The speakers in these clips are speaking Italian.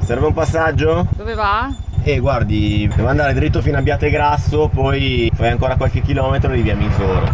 Serve un passaggio? Dove va? Guardi, devo andare dritto fino a Abbiategrasso, poi fai ancora qualche chilometro e arrivi a Misoro.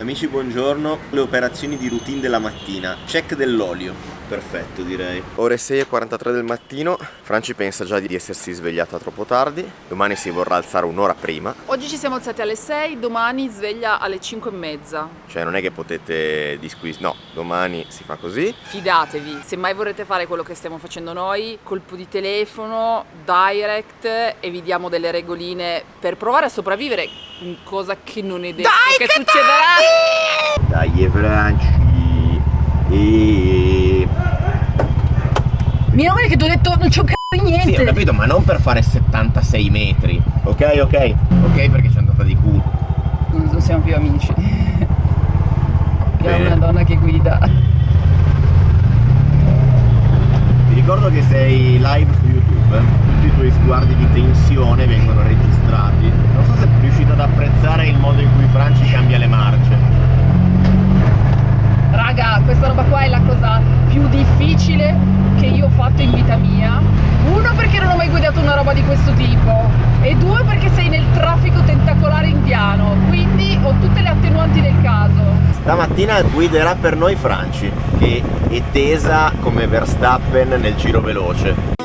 Amici, buongiorno. Le operazioni di routine della mattina. Check dell'olio. Perfetto, direi. Ore 6:43 del mattino. Franci pensa già di essersi svegliata troppo tardi. Domani si vorrà alzare un'ora prima. Oggi ci siamo alzati alle 6, domani sveglia alle 5:30. Cioè non è che potete no, domani si fa così. Fidatevi, se mai vorrete fare quello che stiamo facendo noi, colpo di telefono, direct, e vi diamo delle regoline per provare a sopravvivere, cosa che non è detto che succederà. Dai Franci. Meno male che ti ho detto non c'è un c***o di niente. Sì, ho capito, ma non per fare 76 metri. Ok, perché c'è andata di culo. Non siamo più amici. È una donna che guida. Ti ricordo che sei live su YouTube. Tutti i tuoi sguardi di tensione vengono registrati. Non so se riuscite ad apprezzare il modo in cui Franci cambia le marce. Raga, questa roba qua è la cosa più difficile che io ho fatto in vita mia. Uno, perché non ho mai guidato una roba di questo tipo, e due, perché sei nel traffico tentacolare indiano, quindi ho tutte le attenuanti del caso. Stamattina guiderà per noi Franci, che è tesa come Verstappen nel giro veloce.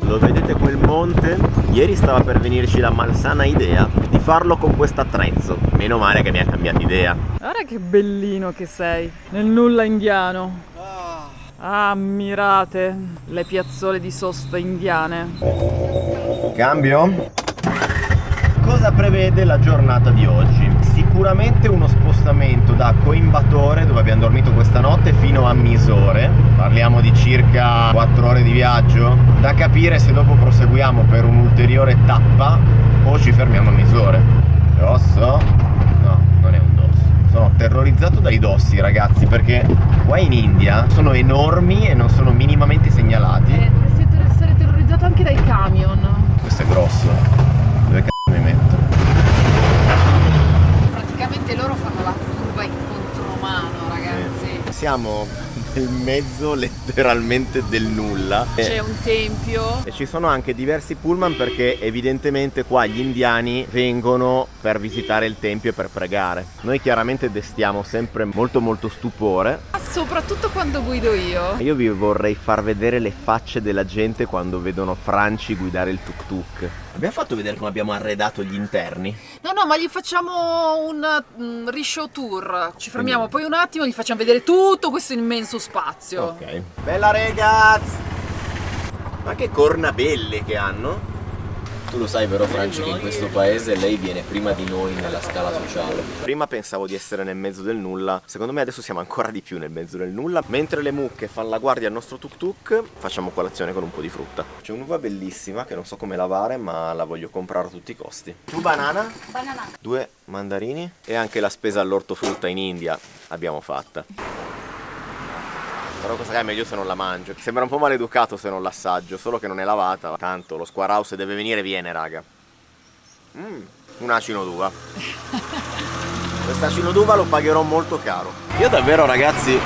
Lo vedete quel monte? Ieri stava per venirci la malsana idea di farlo con questo attrezzo. Meno male che mi ha cambiato idea. Guarda che bellino che sei, nel nulla indiano. Ammirate le piazzole di sosta indiane. Cambio? Cosa prevede la giornata di oggi? Sicuramente uno spostamento da Coimbatore, dove abbiamo dormito questa notte, fino a Misore. Parliamo di circa 4 ore di viaggio. Da capire se dopo proseguiamo per un'ulteriore tappa o ci fermiamo a Misore. Dosso? No, non è un dosso. Sono terrorizzato dai dossi, ragazzi, perché qua in India sono enormi e non sono minimamente segnalati. Dovresti essere terrorizzato anche dai camion. Questo è grosso. Dove cazzo mi metto? Praticamente loro fanno la curva in contromano, ragazzi. Siamo nel mezzo letteralmente del nulla. C'è un tempio. E ci sono anche diversi pullman, perché evidentemente qua gli indiani vengono per visitare il tempio e per pregare. Noi chiaramente destiamo sempre molto stupore. Soprattutto quando guido io. Io vi vorrei far vedere le facce della gente quando vedono Franci guidare il tuk tuk. Abbiamo fatto vedere come abbiamo arredato gli interni. No, ma gli facciamo un rishow tour. Ci fermiamo poi un attimo e gli facciamo vedere tutto questo immenso spazio. Ok. Bella ragazzi! Ma che corna belle che hanno! Tu lo sai, vero Franci, che in questo paese lei viene prima di noi nella scala sociale. Prima pensavo di essere nel mezzo del nulla, secondo me adesso siamo ancora di più nel mezzo del nulla. Mentre le mucche fanno la guardia al nostro tuk tuk, facciamo colazione con un po' di frutta. C'è un'uva bellissima che non so come lavare, ma la voglio comprare a tutti i costi. Tu banana? Banana. 2 mandarini. E anche la spesa all'ortofrutta in India abbiamo fatta. Però questa è meglio se non la mangio. Sembra un po' maleducato se non l'assaggio, solo che non è lavata. Tanto lo Square House deve venire, viene, raga. Un acino d'uva. Quest'acino d'uva lo pagherò molto caro. Io davvero, ragazzi,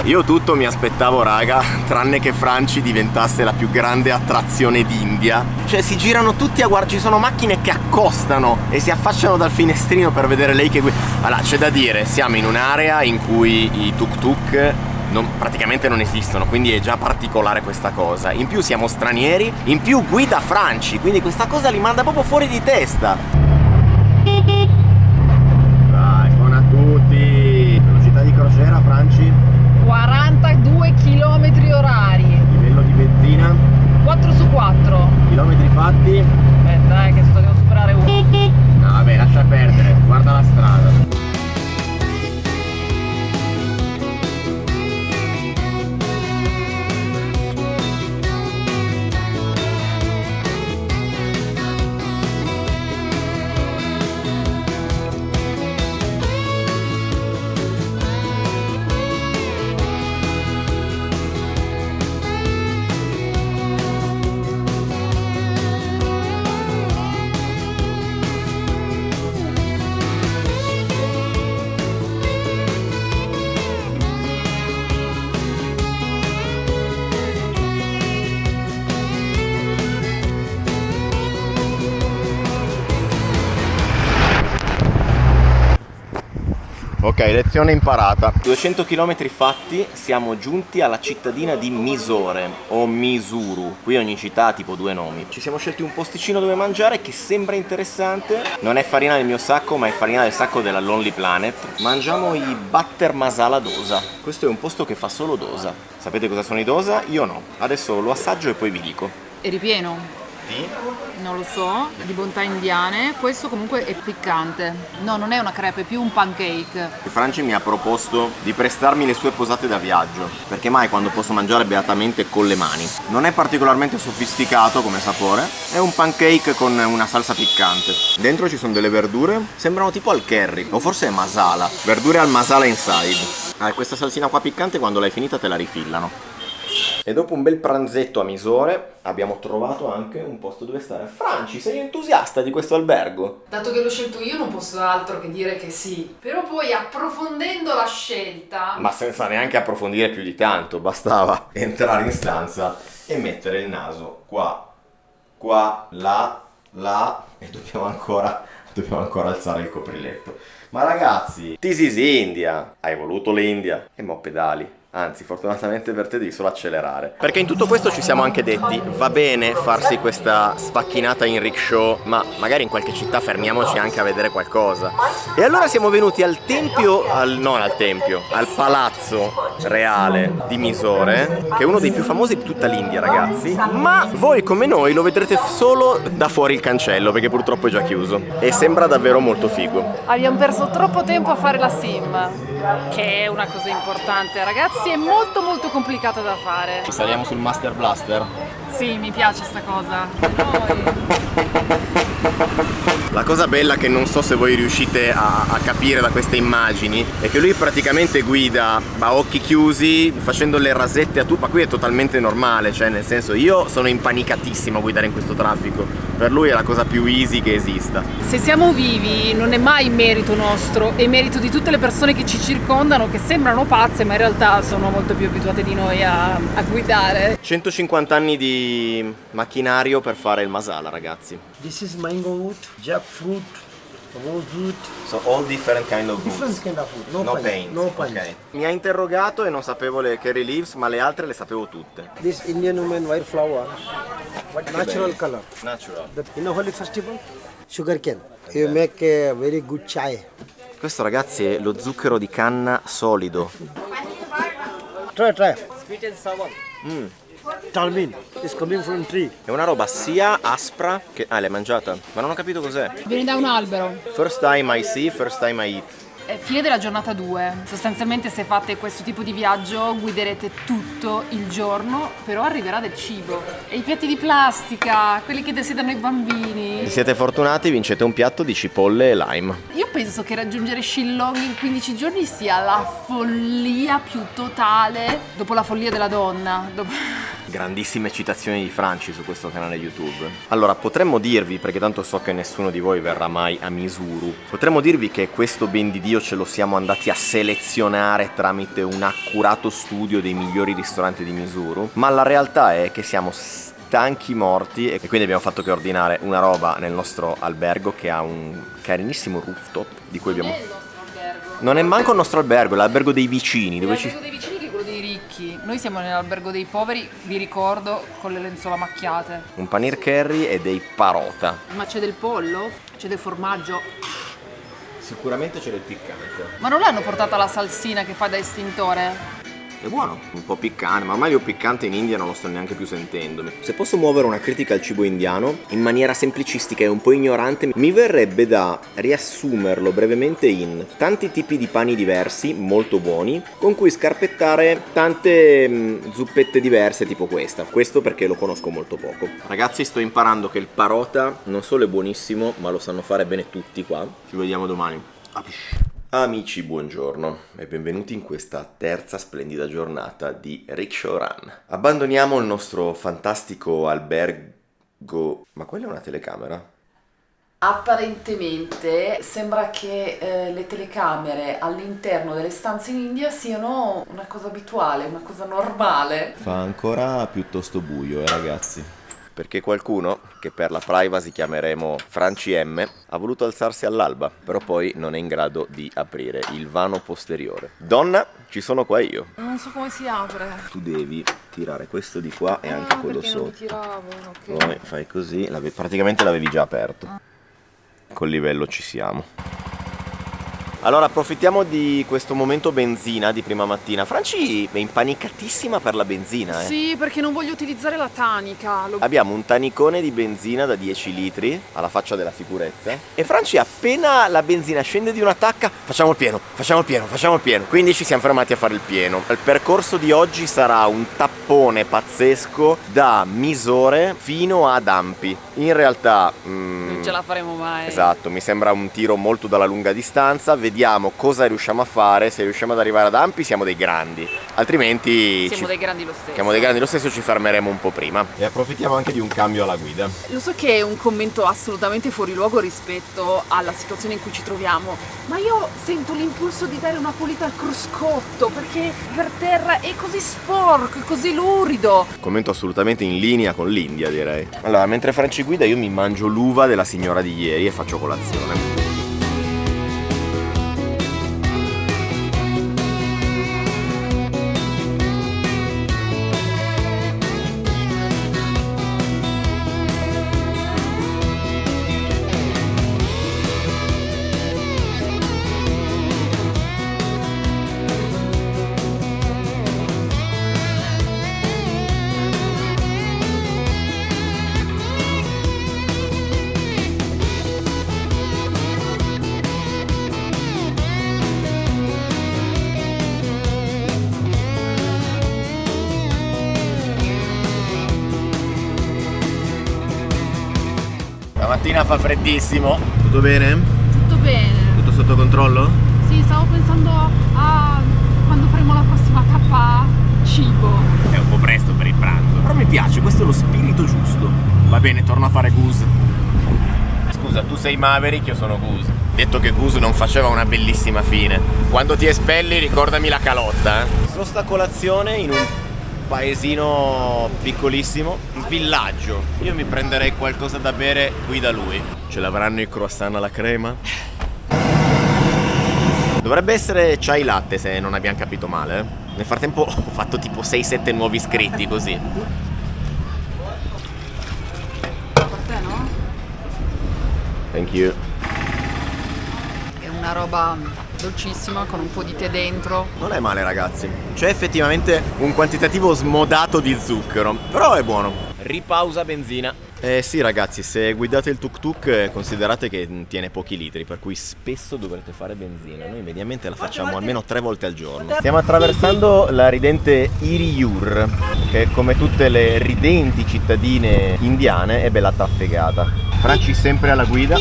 io tutto mi aspettavo, raga, tranne che Franci diventasse la più grande attrazione d'India. Cioè si girano tutti a guardare, ci sono macchine che accostano e si affacciano dal finestrino per vedere lei che guida. Allora, c'è da dire, siamo in un'area in cui i tuk tuk praticamente non esistono, quindi è già particolare questa cosa. In più siamo stranieri, in più guida Franci, quindi questa cosa li manda proprio fuori di testa. Vai, buona a tutti. Velocità di crociera, Franci? 42 km orari. Livello di benzina? 4 su 4. Chilometri fatti? Aspetta, che sto devo superare uno. No, vabbè, lascia perdere, guarda la strada. Ok, lezione imparata. 200 km fatti, siamo giunti alla cittadina di Mysore o Misuru. Qui ogni città ha tipo 2 nomi. Ci siamo scelti un posticino dove mangiare che sembra interessante. Non è farina del mio sacco, ma è farina del sacco della Lonely Planet. Mangiamo i butter masala dosa. Questo è un posto che fa solo dosa. Sapete cosa sono i dosa? Io no. Adesso lo assaggio e poi vi dico. È ripieno? Non lo so, di bontà indiane. Questo comunque è piccante. No, non è una crepe, è più un pancake. Franci mi ha proposto di prestarmi le sue posate da viaggio, perché mai quando posso mangiare beatamente con le mani. Non è particolarmente sofisticato come sapore, è un pancake con una salsa piccante. Dentro ci sono delle verdure, sembrano tipo al curry, o forse è masala. Verdure al masala inside. Questa salsina qua piccante quando l'hai finita te la rifillano. E dopo un bel pranzetto a Mysore abbiamo trovato anche un posto dove stare. Franci, sei entusiasta di questo albergo? Dato che l'ho scelto io non posso altro che dire che sì. Però poi approfondendo la scelta... Ma senza neanche approfondire più di tanto, bastava entrare in stanza e mettere il naso qua, là e dobbiamo ancora alzare il copriletto. Ma ragazzi, this is India! Hai voluto l'India? E mo pedali. Anzi, fortunatamente per te devi solo accelerare. Perché in tutto questo ci siamo anche detti, va bene farsi questa sfacchinata in rickshaw, ma magari in qualche città fermiamoci anche a vedere qualcosa. E allora siamo venuti al tempio, al palazzo reale di Mysore, che è uno dei più famosi di tutta l'India, ragazzi. Ma voi come noi lo vedrete solo da fuori il cancello, perché purtroppo è già chiuso. E sembra davvero molto figo. Abbiamo perso troppo tempo a fare la sim, che è una cosa importante, ragazzi. È molto complicata da fare. Ci saliamo sul Master Blaster? Sì, mi piace sta cosa. La cosa bella che non so se voi riuscite a capire da queste immagini è che lui praticamente guida a occhi chiusi facendo le rasette a tutti, ma qui è totalmente normale, cioè nel senso io sono impanicatissimo a guidare in questo traffico, per lui è la cosa più easy che esista. Se siamo vivi non è mai merito nostro, è merito di tutte le persone che ci circondano, che sembrano pazze ma in realtà sono molto più abituate di noi a guidare. 150 anni di macchinario per fare il masala, ragazzi. This is mango root, jackfruit, rose root. So all different kind of Different roots. kind of food. No paint. No paint. Ok. Mi ha interrogato e non sapevo le curry leaves, ma le altre le sapevo tutte. This Indian woman white flower, natural color. Natural. In a holy festival, sugar cane. You make a very good chai. Questo, ragazzi, è lo zucchero di canna solido. Try. Sweet and sour. Tarmin is coming from tree. È una roba sia aspra che... Ah, l'hai mangiata? Ma non ho capito cos'è. Viene da un albero. First time I see, first time I eat. È fine della giornata 2. Sostanzialmente se fate questo tipo di viaggio guiderete tutto il giorno, però arriverà del cibo. E i piatti di plastica, quelli che desiderano i bambini. Se siete fortunati vincete un piatto di cipolle e lime. Io penso che raggiungere Shillong in 15 giorni sia la follia più totale dopo la follia della donna. Grandissime citazioni di Franci su questo canale YouTube. Allora, potremmo dirvi, perché tanto so che nessuno di voi verrà mai a Misuru, potremmo dirvi che questo ben di Dio ce lo siamo andati a selezionare tramite un accurato studio dei migliori ristoranti di Misuru, ma la realtà è che siamo stanchi morti e quindi abbiamo fatto che ordinare una roba nel nostro albergo che ha un carinissimo rooftop di cui abbiamo... Non è il nostro albergo. Non è manco il nostro albergo, è l'albergo dei vicini. Dove L'albergo dei vicini che è quello dei ricchi. Noi siamo nell'albergo dei poveri, vi ricordo, con le lenzuola macchiate. Un panir curry e dei parota. Ma c'è del pollo? C'è del formaggio? Sicuramente c'è del piccante. Ma non l'hanno portata la salsina che fa da estintore? È buono, un po' piccante, ma ormai io piccante in India non lo sto neanche più sentendo. Se posso muovere una critica al cibo indiano, in maniera semplicistica e un po' ignorante, mi verrebbe da riassumerlo brevemente in tanti tipi di pani diversi, molto buoni, con cui scarpettare tante zuppette diverse tipo questa. Questo perché lo conosco molto poco. Ragazzi, sto imparando che il parota non solo è buonissimo, ma lo sanno fare bene tutti qua. Ci vediamo domani. Amici, buongiorno e benvenuti in questa terza splendida giornata di Rickshaw Run. Abbandoniamo il nostro fantastico albergo... Ma quella è una telecamera? Apparentemente sembra che le telecamere all'interno delle stanze in India siano una cosa abituale, una cosa normale. Fa ancora piuttosto buio, ragazzi. perché qualcuno, che per la privacy chiameremo Franci M, ha voluto alzarsi all'alba, però poi non è in grado di aprire il vano posteriore. Donna, ci sono qua io. Non so come si apre. Tu devi tirare questo di qua e anche quello perché non mi sotto. tiravo, ok. Poi fai così, praticamente l'avevi già aperto. Col livello ci siamo. Allora approfittiamo di questo momento benzina di prima mattina. Franci è impanicatissima per la benzina, eh? Sì, perché non voglio utilizzare la tanica. Abbiamo un tanicone di benzina da 10 litri alla faccia della sicurezza. E Franci, appena la benzina scende di una tacca, facciamo il pieno, facciamo il pieno, facciamo il pieno. Quindi ci siamo fermati a fare il pieno. Il percorso di oggi sarà un tappone pazzesco da Misore fino ad Ampi. In realtà non ce la faremo mai. esatto, mi sembra un tiro molto dalla lunga distanza. Vediamo cosa riusciamo a fare. Se riusciamo ad arrivare ad Ampi siamo dei grandi, altrimenti Siamo dei grandi lo stesso. siamo dei grandi lo stesso, ci fermeremo un po' prima. E approfittiamo anche di un cambio alla guida. Lo so che è un commento assolutamente fuori luogo rispetto alla situazione in cui ci troviamo, ma io sento l'impulso di dare una pulita al cruscotto perché per terra è così sporco, è così lurido. Commento assolutamente in linea con l'India, direi. Allora, mentre Franci guida io mi mangio l'uva della signora di ieri e faccio colazione. La mattina fa freddissimo. Tutto bene? Tutto bene. Tutto sotto controllo? Sì, stavo pensando a quando faremo la prossima tappa cibo. È un po' presto per il pranzo. Però mi piace, questo è lo spirito giusto. Va bene, torno a fare Goose. Scusa, tu sei Maverick, io sono Goose. Detto che Goose non faceva una bellissima fine. Quando ti espelli ricordami la calotta, eh. Sono sta colazione in un paesino piccolissimo, un villaggio. Io mi prenderei qualcosa da bere qui da lui. Ce l'avranno i croissant alla crema? Dovrebbe essere chai latte, se non abbiamo capito male, eh. Nel frattempo ho fatto tipo 6-7 nuovi iscritti così. Per te, no? Thank you. È una roba dolcissima con un po' di tè dentro. Non è male, ragazzi. C'è effettivamente un quantitativo smodato di zucchero, però è buono. Ripausa benzina. Sì, ragazzi, se guidate il tuk tuk considerate che tiene pochi litri, per cui spesso dovrete fare benzina. Noi mediamente la facciamo almeno 3 volte al giorno. Stiamo attraversando la ridente Hiriyur, che come tutte le ridenti cittadine indiane è bella taffegata. Franci sempre alla guida.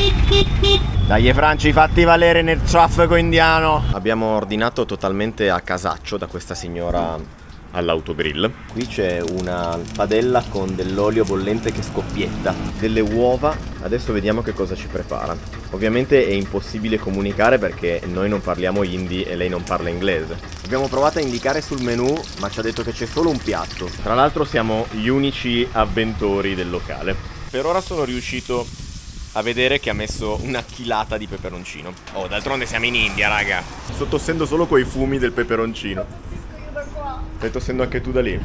Dai Franci, fatti valere nel traffico indiano. Abbiamo ordinato totalmente a casaccio da questa signora all'autogrill. Qui c'è una padella con dell'olio bollente che scoppietta, delle uova. Adesso vediamo che cosa ci prepara. Ovviamente è impossibile comunicare perché noi non parliamo hindi e lei non parla inglese. Abbiamo provato a indicare sul menù, ma ci ha detto che c'è solo un piatto. Tra l'altro siamo gli unici avventori del locale. Per ora sono riuscito a vedere che ha messo una chilata di peperoncino. Oh, d'altronde siamo in India, raga. Sto tossendo solo quei fumi del peperoncino. Stai tossendo anche tu da lì?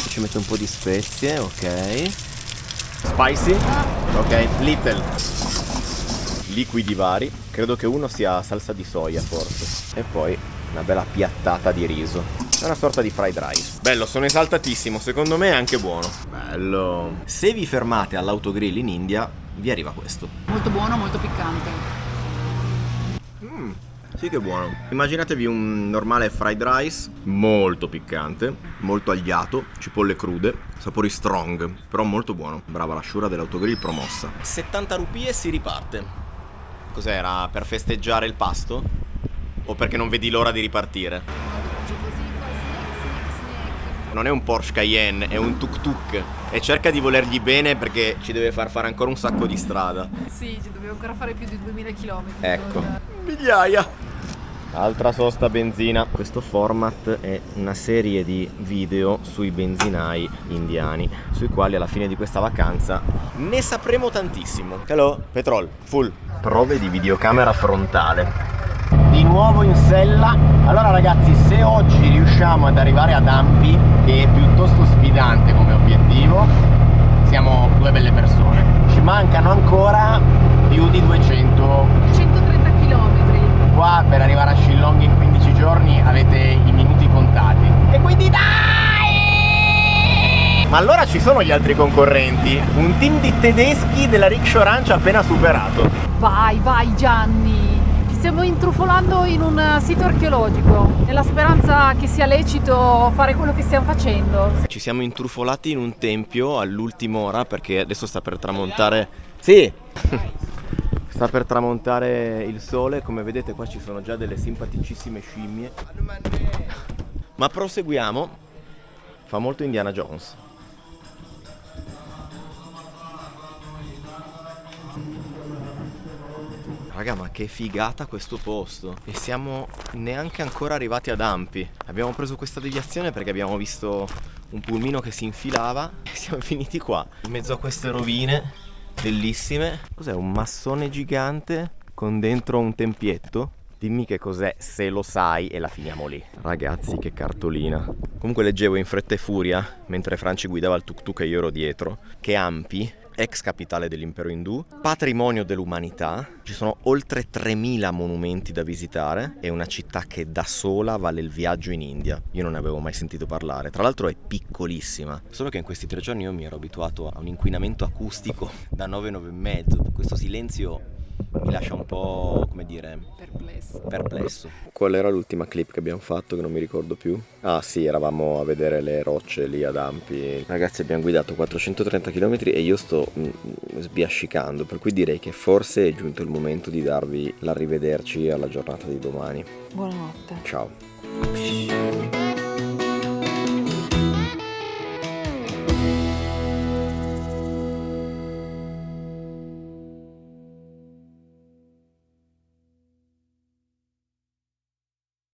Ci metto un po' di spezie, ok. Spicy? Ok, little. Liquidi vari. Credo che uno sia salsa di soia, forse. E poi una bella piattata di riso. È una sorta di fried rice. Bello, sono esaltatissimo. Secondo me è anche buono. Bello. Se vi fermate all'autogrill in India, vi arriva questo. Molto buono, molto piccante. Sì che è buono. Immaginatevi un normale fried rice, molto piccante, molto agliato, cipolle crude, sapori strong, però molto buono. Brava la sciura dell'autogrill promossa. 70 rupie e si riparte. Cos'era? Per festeggiare il pasto? O perché non vedi l'ora di ripartire? Non è un Porsche Cayenne, è un tuk tuk. E cerca di volergli bene perché ci deve far fare ancora un sacco di strada. Sì, ci dobbiamo ancora fare più di 2000 km. Ecco. Migliaia. Altra sosta benzina. Questo format è una serie di video sui benzinai indiani, sui quali alla fine di questa vacanza ne sapremo tantissimo. Hello, petrol, full. Prove di videocamera frontale. Di nuovo in sella. Allora ragazzi, se oggi riusciamo ad arrivare ad Ampi, che è piuttosto sfidante come obiettivo, siamo due belle persone. Ci mancano ancora più di 130 km. Qua per arrivare a Shillong in 15 giorni avete i minuti contati. E quindi dai! Ma allora ci sono gli altri concorrenti. Un team di tedeschi della Rickshaw Ranch appena superato. Vai, vai Gianni! Ci stiamo intrufolando in un sito archeologico, nella speranza che sia lecito fare quello che stiamo facendo. Ci siamo intrufolati in un tempio all'ultima ora perché adesso sta per tramontare. Sì! Sta per tramontare il sole, come vedete qua ci sono già delle simpaticissime scimmie. Ma proseguiamo. Fa molto Indiana Jones. Raga, ma che figata questo posto. E siamo neanche ancora arrivati ad Ampi. Abbiamo preso questa deviazione perché abbiamo visto un pulmino che si infilava e siamo finiti qua, in mezzo a queste rovine bellissime. Cos'è? Un massone gigante con dentro un tempietto? Dimmi che cos'è, se lo sai, e la finiamo lì. Ragazzi, che cartolina. Comunque leggevo in fretta e furia, mentre Franci guidava il tuk-tuk e io ero dietro, che Ampi, ex capitale dell'impero indù, patrimonio dell'umanità, ci sono oltre 3000 monumenti da visitare, è una città che da sola vale il viaggio in India. Io non ne avevo mai sentito parlare, tra l'altro è piccolissima, solo che in questi 3 giorni io mi ero abituato a un inquinamento acustico da 9,5, questo silenzio mi lascia un po', come dire, perplesso. Qual era l'ultima clip che abbiamo fatto che non mi ricordo più? Ah sì, eravamo a vedere le rocce lì ad Ampi. Ragazzi, abbiamo guidato 430 km e io sto sbiascicando, per cui direi che forse è giunto il momento di darvi l'arrivederci alla giornata di domani. Buonanotte. Ciao.